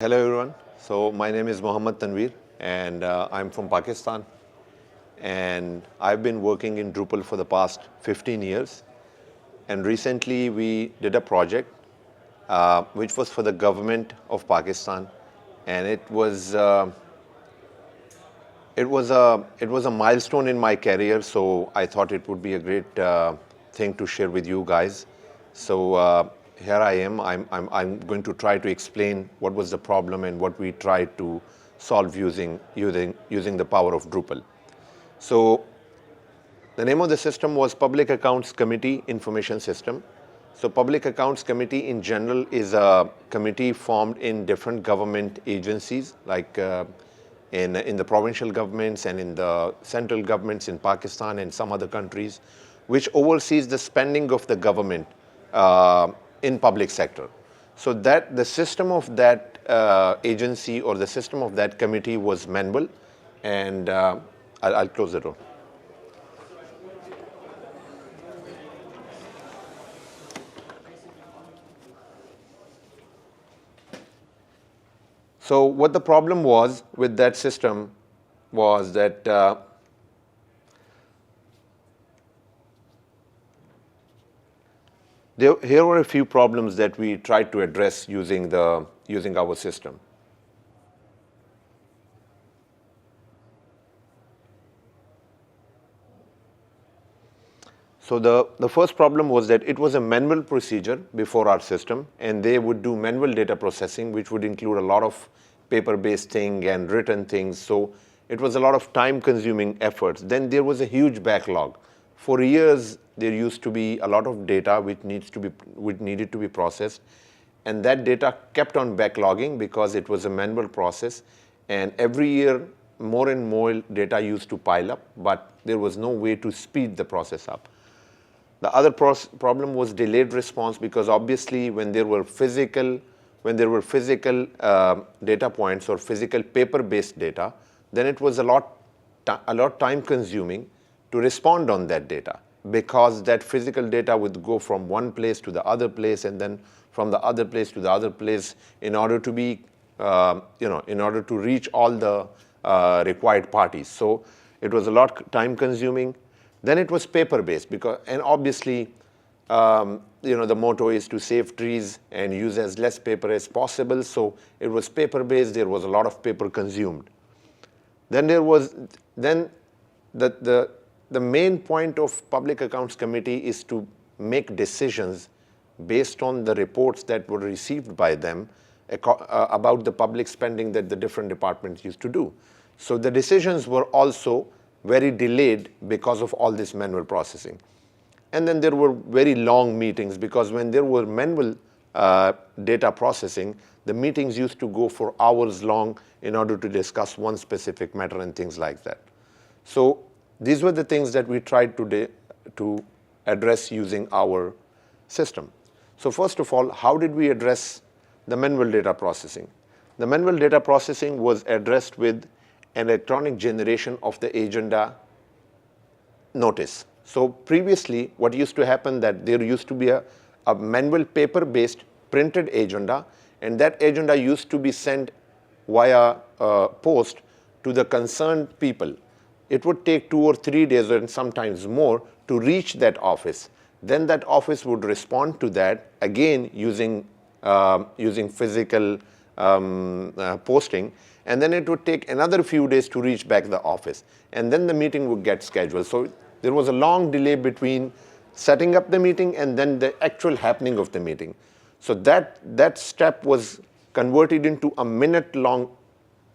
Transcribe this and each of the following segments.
Hello everyone. So my name is Mohammad Tanveer and I'm from Pakistan, and I've been working in Drupal for the past 15 years, and recently we did a project which was for the government of Pakistan, and it was a milestone in my career, so I thought it would be a great thing to share with you guys. So here I am. I'm going to try to explain what was the problem and what we tried to solve using the power of Drupal. So the name of the system was Public Accounts Committee Information System. So Public Accounts Committee in general is a committee formed in different government agencies, like in the provincial governments and in the central governments in Pakistan and some other countries, which oversees the spending of the government in public sector. So that the system of that agency or the system of that committee was manual, and I'll close the door. So what the problem was with that system was that here were a few problems that we tried to address using our system. So the first problem was that it was a manual procedure before our system, and they would do manual data processing, which would include a lot of paper-based thing and written things. So it was a lot of time-consuming efforts. Then there was a huge backlog. For years, there used to be a lot of data which needed to be processed, and that data kept on backlogging because it was a manual process, and every year more and more data used to pile up, but there was no way to speed the process up. The other problem was delayed response, because obviously when there were physical data points or physical paper-based data, then it was a lot time-consuming to respond on that data, because that physical data would go from one place to the other place, and then from the other place to the other place in order to be, in order to reach all the required parties. So it was a lot time-consuming. Then it was paper-based, and obviously, the motto is to save trees and use as less paper as possible. So it was paper-based. There was a lot of paper consumed. Then the main point of Public Accounts Committee is to make decisions based on the reports that were received by them about the public spending that the different departments used to do. So the decisions were also very delayed because of all this manual processing. And then there were very long meetings, because when there were manual data processing, the meetings used to go for hours long in order to discuss one specific matter and things like that. So these were the things that we tried to address using our system. So first of all, how did we address the manual data processing? The manual data processing was addressed with an electronic generation of the agenda notice. So previously, what used to happen, that there used to be a manual paper-based printed agenda, and that agenda used to be sent via post to the concerned people. It would take 2 or 3 days, and sometimes more, to reach that office. Then that office would respond to that, again using physical posting, and then it would take another few days to reach back the office, and then the meeting would get scheduled. So there was a long delay between setting up the meeting and then the actual happening of the meeting. So that step was converted into a minute-long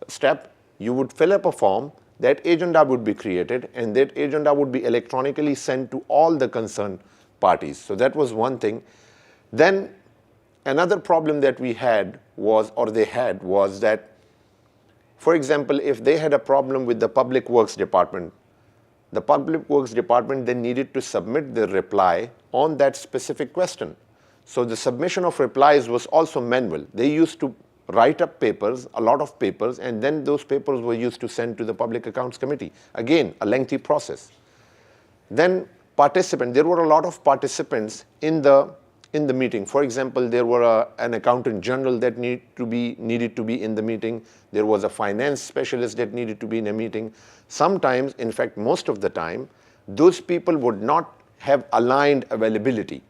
step. You would fill up a form, that agenda would be created, and that agenda would be electronically sent to all the concerned parties. So that was one thing. Then another problem that we had was that, for example, if they had a problem with the Public Works Department, the Public Works Department then needed to submit the reply on that specific question. So the submission of replies was also manual. They used to write up papers, a lot of papers, and then those papers were used to send to the Public Accounts Committee. Again, a lengthy process. Then there were a lot of participants in the in the meeting. For example, there were an accountant general that needed to be in the meeting. There was a finance specialist that needed to be in a meeting. Sometimes, in fact, most of the time, those people would not have aligned availability.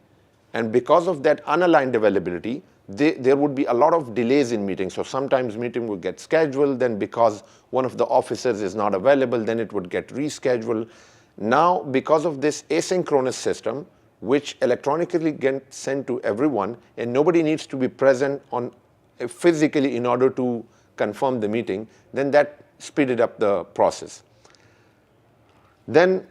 And because of that unaligned availability, there would be a lot of delays in meetings. So sometimes meeting would get scheduled, then because one of the officers is not available, then it would get rescheduled. Now, because of this asynchronous system, which electronically gets sent to everyone, and nobody needs to be present physically in order to confirm the meeting, then that speeded up the process. Then,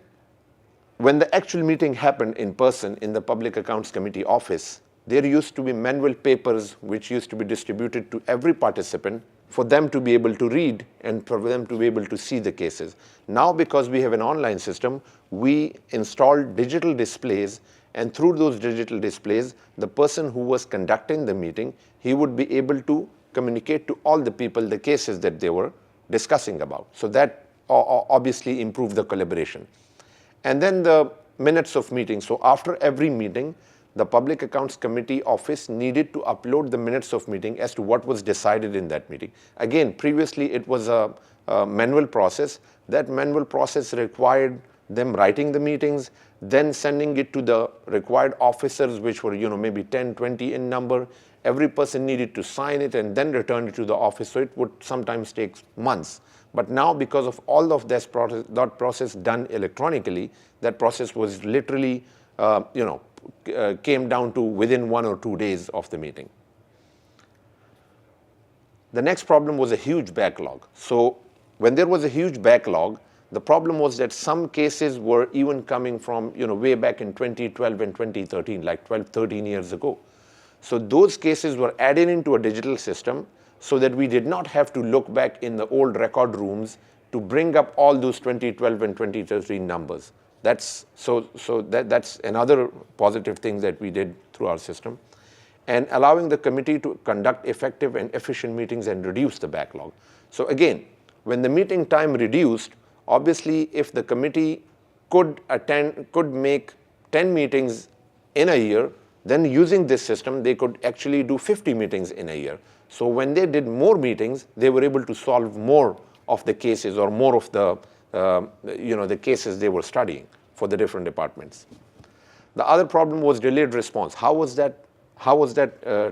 when the actual meeting happened in person in the Public Accounts Committee office, there used to be manual papers which used to be distributed to every participant for them to be able to read and for them to be able to see the cases. Now, because we have an online system, we installed digital displays, and through those digital displays, the person who was conducting the meeting, he would be able to communicate to all the people the cases that they were discussing about. So that obviously improved the collaboration. And then the minutes of meeting. So after every meeting, the Public Accounts Committee office needed to upload the minutes of meeting as to what was decided in that meeting. Again, previously it was a manual process. That manual process required them writing the meetings, then sending it to the required officers, which were maybe 10, 20 in number. Every person needed to sign it and then return it to the office. So it would sometimes take months. But now, because of all of this that process done electronically, that process was literally, came down to within 1 or 2 days of the meeting. The next problem was a huge backlog. So when there was a huge backlog, the problem was that some cases were even coming from way back in 2012 and 2013, like 12, 13 years ago. So those cases were added into a digital system so that we did not have to look back in the old record rooms to bring up all those 2012 and 2013 numbers. That's another positive thing that we did through our system, and allowing the committee to conduct effective and efficient meetings and reduce the backlog. So again, when the meeting time reduced, obviously if the committee could make 10 meetings in a year, then using this system, they could actually do 50 meetings in a year. So when they did more meetings, they were able to solve more of the cases or more of the cases they were studying for the different departments. The other problem was delayed response. How was that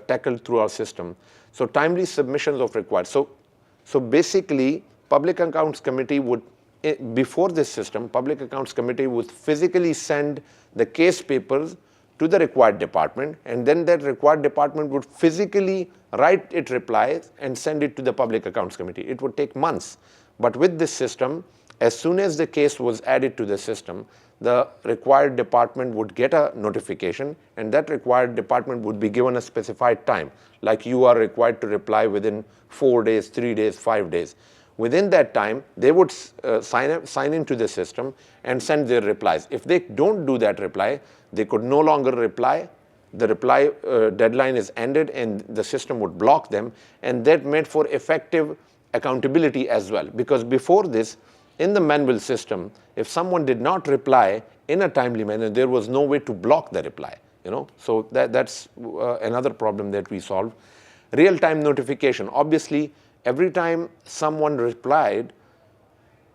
tackled through our system? So timely submissions of required. So basically, Public Accounts Committee would, before this system, Public Accounts Committee would physically send the case papers to the required department, and then that required department would physically write its replies and send it to the Public Accounts Committee. It would take months. But with this system, as soon as the case was added to the system, the required department would get a notification, and that required department would be given a specified time, like you are required to reply within 4 days, 3 days, 5 days. Within that time, they would sign into the system and send their replies. If they don't do that reply, they could no longer reply. The reply deadline is ended, and the system would block them, and that made for effective accountability as well. Because before this, in the manual system, if someone did not reply in a timely manner, there was no way to block the reply. So that's another problem that we solved. Real-time notification. Obviously, every time someone replied,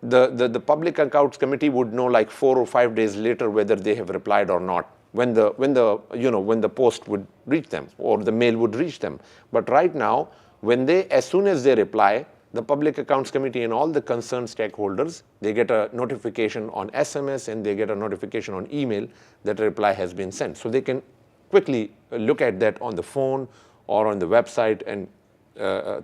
the Public Accounts Committee would know like 4 or 5 days later whether they have replied or not, when the post would reach them or the mail would reach them. But right now, as soon as they reply, the Public Accounts Committee and all the concerned stakeholders, they get a notification on SMS and they get a notification on email that a reply has been sent. So they can quickly look at that on the phone or on the website and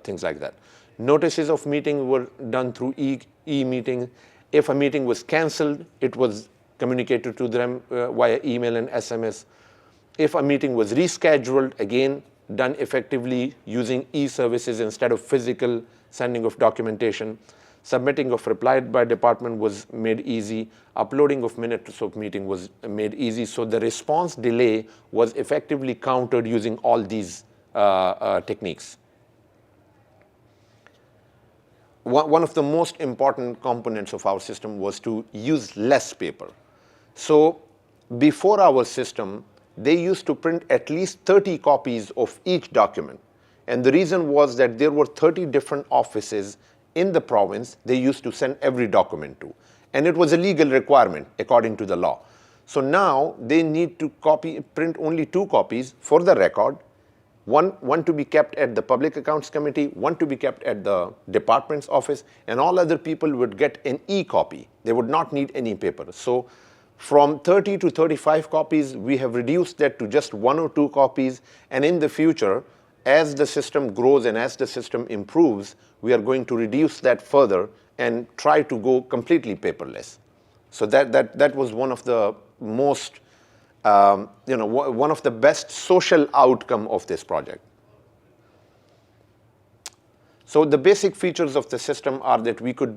things like that. Notices of meeting were done through e-meeting. If a meeting was cancelled, it was communicated to them via email and SMS. If a meeting was rescheduled, again, done effectively using e-services instead of physical sending of documentation. Submitting of reply by department was made easy. Uploading of minutes of meeting was made easy. So the response delay was effectively countered using all these techniques. One of the most important components of our system was to use less paper. So before our system, they used to print at least 30 copies of each document. And the reason was that there were 30 different offices in the province they used to send every document to. And it was a legal requirement according to the law. So now they need to print only 2 copies for the record, one to be kept at the Public Accounts Committee, one to be kept at the department's office, and all other people would get an e-copy. They would not need any paper. So from 30 to 35 copies, we have reduced that to just 1 or 2 copies, and in the future, as the system grows and as the system improves, we are going to reduce that further and try to go completely paperless. So that was one of the most, one of the best social outcome of this project. So the basic features of the system are that we could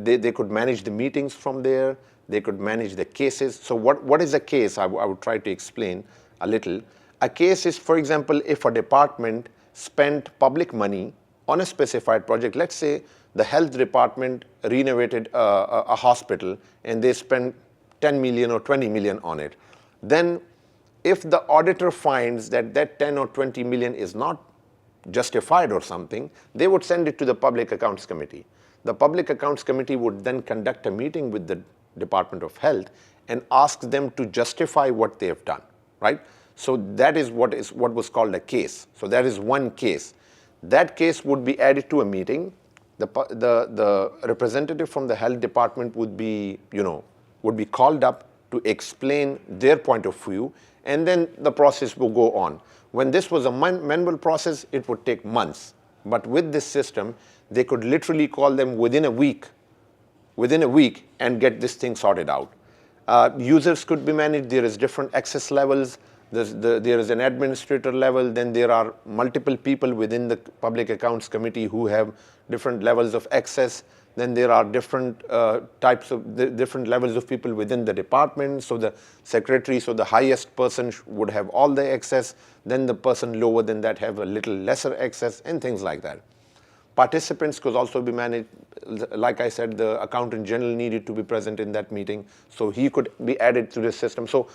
they could manage the meetings from there. They could manage the cases. So what is a case? I would try to explain a little. A case is, for example, if a department spent public money on a specified project. Let's say the health department renovated a hospital and they spent 10 million or 20 million on it. Then if the auditor finds that that 10 or 20 million is not justified or something, they would send it to the Public Accounts Committee. The Public Accounts Committee would then conduct a meeting with the Department of Health and ask them to justify what they have done, right? So that is what was called a case. So that is one case. That case would be added to a meeting. The representative from the health department would be called up to explain their point of view, and then the process will go on. When this was a manual process, it would take months. But with this system, they could literally call them within a week and get this thing sorted out. Users could be managed. There is different access levels. There is an administrator level. Then there are multiple people within the Public Accounts Committee who have different levels of access. Then there are different different levels of people within the department. So the secretary, so the highest person would have all the access. Then the person lower than that have a little lesser access and things like that. Participants could also be managed. Like I said, the accountant general needed to be present in that meeting, so he could be added to the system. So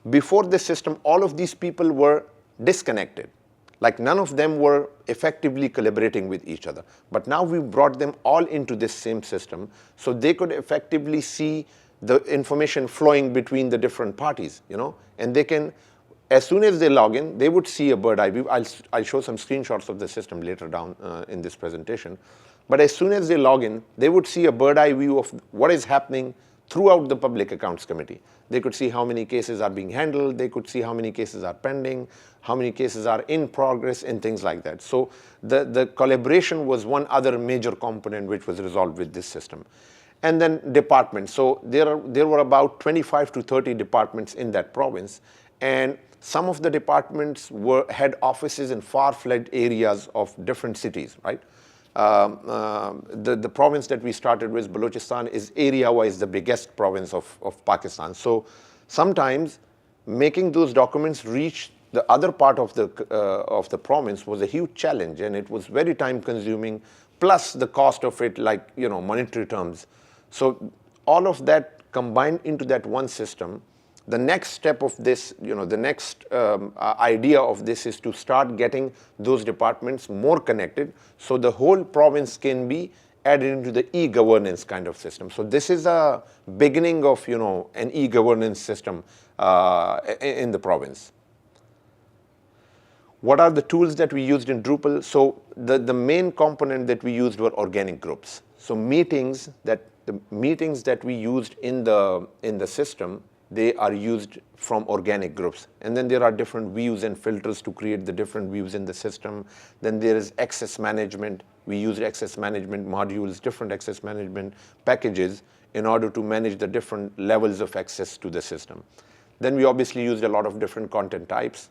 before this system, all of these people were disconnected. Like none of them were effectively collaborating with each other. But now we brought them all into this same system, so they could effectively see the information flowing between the different parties, and they can, as soon as they log in, they would see a bird eye view. I'll show some screenshots of the system later down in this presentation. But as soon as they log in, they would see a bird eye view of what is happening throughout the Public Accounts Committee. They could see how many cases are being handled. They could see how many cases are pending, how many cases are in progress, and things like that. So the collaboration was one other major component which was resolved with this system. And then departments. So there were about 25 to 30 departments in that province. And some of the departments had offices in far-fled areas of different cities, right? The province that we started with, Balochistan, is area-wise the biggest province of Pakistan. So sometimes making those documents reach the other part of the province was a huge challenge, and it was very time-consuming, plus the cost of it, like monetary terms. So all of that combined into that one system. The next step of this, the next idea of this is to start getting those departments more connected, so the whole province can be added into the e-governance kind of system. So this is a beginning of an e-governance system in the province. What are the tools that we used in Drupal? So the main component that we used were organic groups. So the meetings that we used in the system, they are used from organic groups. And then there are different views and filters to create the different views in the system. Then there is access management. We used access management modules, different access management packages in order to manage the different levels of access to the system. Then we obviously used a lot of different content types.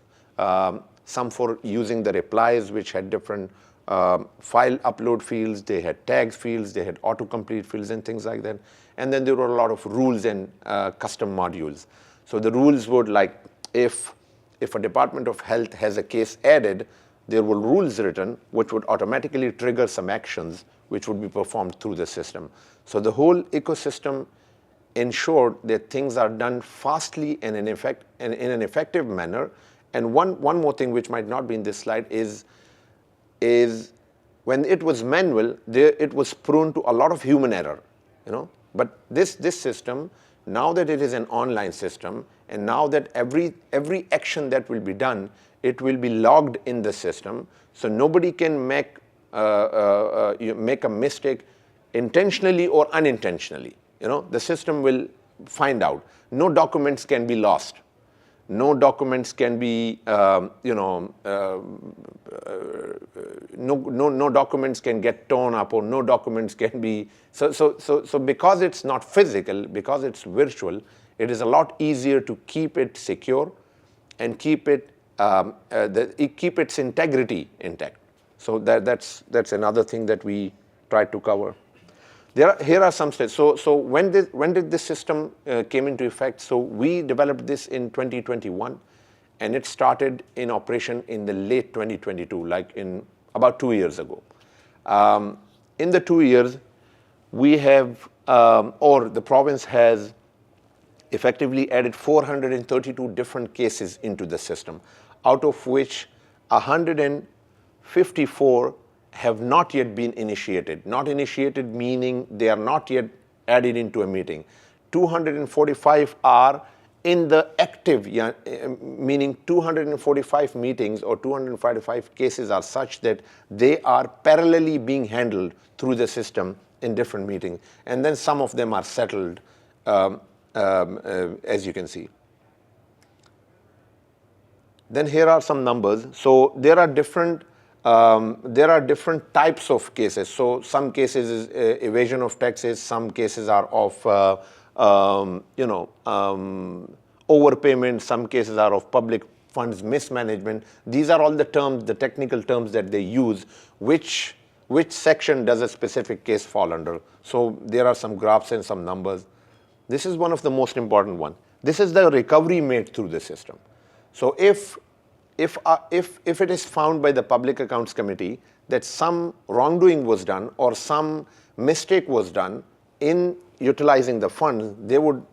Some for using the replies, which had different file upload fields, they had tags fields, they had autocomplete fields and things like that. And then there were a lot of rules and custom modules. So the rules would, like, if a Department of Health has a case added, there were rules written which would automatically trigger some actions which would be performed through the system. So the whole ecosystem ensure that things are done fastly and in an effective manner. And one more thing which might not be in this slide is when it was manual, it was prone to a lot of human error, But this system, now that it is an online system, and now that every action that will be done, it will be logged in the system, so nobody can make a mistake intentionally or unintentionally. The system will find out. No documents can be lost. No documents can be, no documents can get torn up, or no documents can be. So because it's not physical, because it's virtual, it is a lot easier to keep it secure and keep its integrity intact. So that's another thing that we tried to cover. Here are some steps. So when did this system came into effect? So we developed this in 2021, and it started in operation in the late 2022, like in about 2 years ago. In the 2 years, we have, or the province has effectively added 432 different cases into the system, out of which 154 have not yet been initiated. Not initiated meaning they are not yet added into a meeting. 245 are in the active, meaning 245 meetings or 245 cases are such that they are parallelly being handled through the system in different meetings. And then some of them are settled, as you can see. Then here are some numbers. So there are different types of cases. So some cases is evasion of taxes, some cases are of overpayment, some cases are of public funds mismanagement. These are all the terms, the technical terms that they use, which section does a specific case fall under. So there are some graphs and some numbers. This is one of the most important ones. This is the recovery made through the system. So if it is found by the Public Accounts Committee that some wrongdoing was done or some mistake was done in utilizing the funds, they would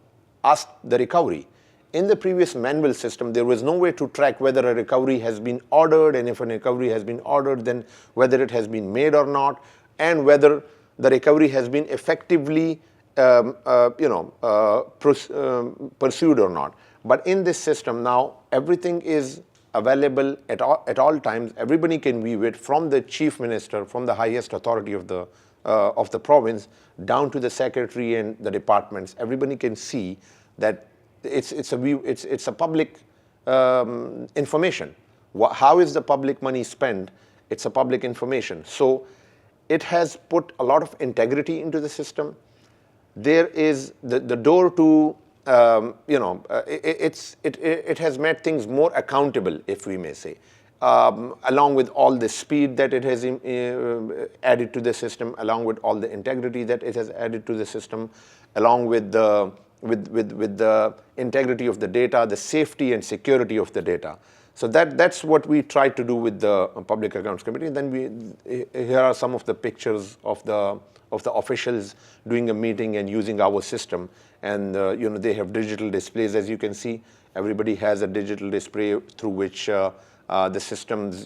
ask the recovery. In the previous manual system, there was no way to track whether a recovery has been ordered, and if a recovery has been ordered, then whether it has been made or not, and whether the recovery has been effectively pursued or not. But in this system now, everything is available at all times. Everybody can view it, from the chief minister, from the highest authority of the province, down to the secretary and the departments. Everybody can see that it's a public information. How is the public money spent? It's a public information. So it has put a lot of integrity into the system. There is the door to it has made things more accountable, if we may say, along with all the speed that it has added to the system, along with all the integrity that it has added to the system, along with the integrity of the data, the safety and security of the data. So that's what we tried to do with the Public Accounts Committee. Then here are some of the pictures of the officials doing a meeting and using our system. And they have digital displays, as you can see. Everybody has a digital display through which the system's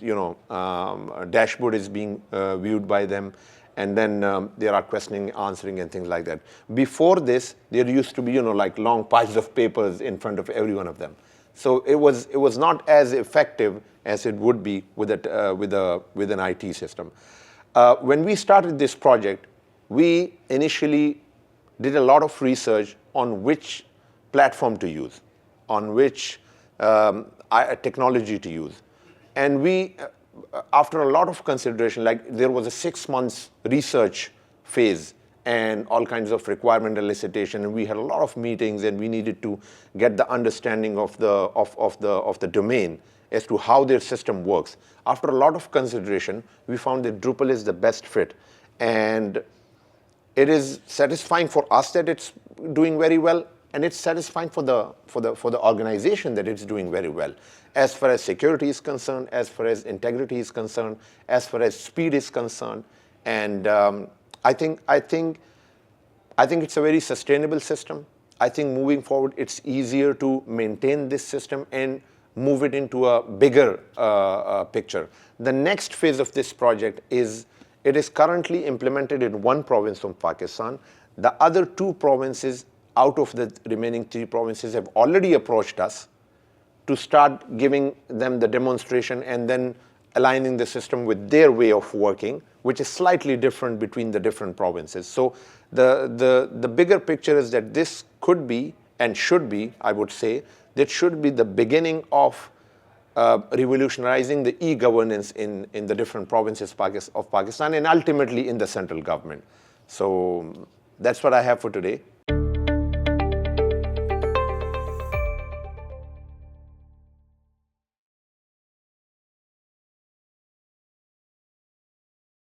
dashboard is being viewed by them. And then there are questioning, answering, and things like that. Before this, there used to be like long piles of papers in front of every one of them. So it was not as effective as it would be with an IT system. When we started this project, we initially did a lot of research on which platform to use, on which technology to use. And we, after a lot of consideration, like there was a 6 months research phase and all kinds of requirement elicitation, and we had a lot of meetings, and we needed to get the understanding of the domain as to how their system works. After a lot of consideration, we found that Drupal is the best fit, and it is satisfying for us that it's doing very well, and it's satisfying for the organization that it's doing very well, as far as security is concerned, as far as integrity is concerned, as far as speed is concerned. And I think it's a very sustainable system. I think moving forward, it's easier to maintain this system and move it into a bigger picture. The next phase of this project is, it is currently implemented in one province of Pakistan. The other 2 provinces out of the remaining 3 provinces have already approached us to start giving them the demonstration and then aligning the system with their way of working, which is slightly different between the different provinces. So the bigger picture is that this could be and should be, I would say, that should be the beginning of revolutionizing the e-governance in the different provinces of Pakistan and ultimately in the central government. So that's what I have for today.